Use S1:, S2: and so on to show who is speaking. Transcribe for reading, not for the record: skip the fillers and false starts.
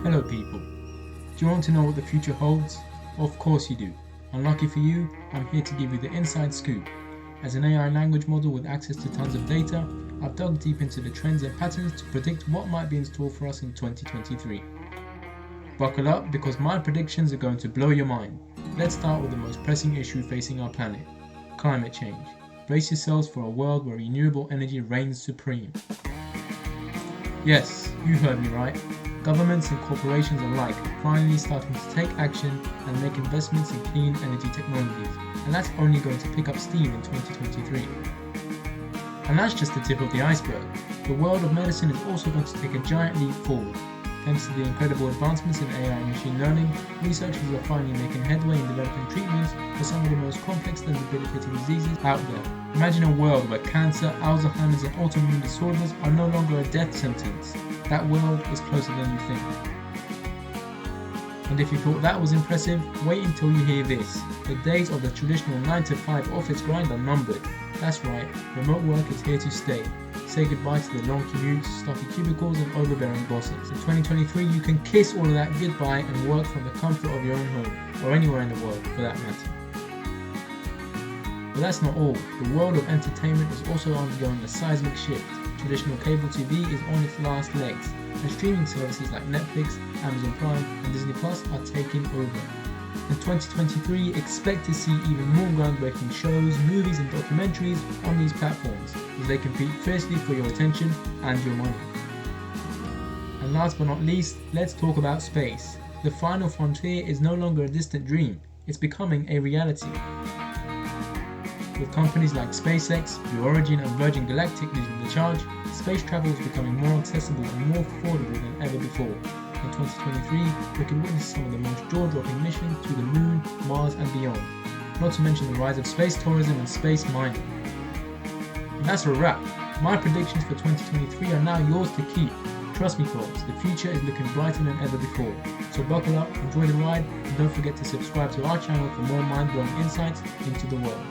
S1: Hello people. Do you want to know what the future holds? Of course you do. Unlucky for you, I'm here to give you the inside scoop. As an AI language model with access to tons of data, I've dug deep into the trends and patterns to predict what might be in store for us in 2023. Buckle up because my predictions are going to blow your mind. Let's start with the most pressing issue facing our planet: climate change. Brace yourselves for a world where renewable energy reigns supreme. Yes, you heard me right. Governments and corporations alike are finally starting to take action and make investments in clean energy technologies, and that's only going to pick up steam in 2023. And that's just the tip of the iceberg. The world of medicine is also going to take a giant leap forward. Thanks to the incredible advancements in AI and machine learning, researchers are finally making headway in developing treatments for some of the most complex and debilitating diseases out there. Imagine a world where cancer, Alzheimer's and autoimmune disorders are no longer a death sentence. That world is closer than you think. And if you thought that was impressive, wait until you hear this. The days of the traditional 9-to-5 office grind are numbered. That's right, remote work is here to stay. Say goodbye to the long commutes, stuffy cubicles and overbearing bosses. In 2023 you can kiss all of that goodbye and work from the comfort of your own home, or anywhere in the world for that matter. But that's not all. The world of entertainment is also undergoing a seismic shift. Traditional cable TV is on its last legs, and streaming services like Netflix, Amazon Prime and Disney Plus are taking over. In 2023, expect to see even more groundbreaking shows, movies and documentaries on these platforms as they compete fiercely for your attention and your money. And last but not least, let's talk about space. The final frontier is no longer a distant dream, it's becoming a reality. With companies like SpaceX, Blue Origin and Virgin Galactic leading the charge, space travel is becoming more accessible and more affordable than ever before. In 2023, we can witness some of the most jaw-dropping missions to the Moon, Mars and beyond, not to mention the rise of space tourism and space mining. And that's a wrap. My predictions for 2023 are now yours to keep. Trust me folks, the future is looking brighter than ever before. So buckle up, enjoy the ride, and don't forget to subscribe to our channel for more mind-blowing insights into the world.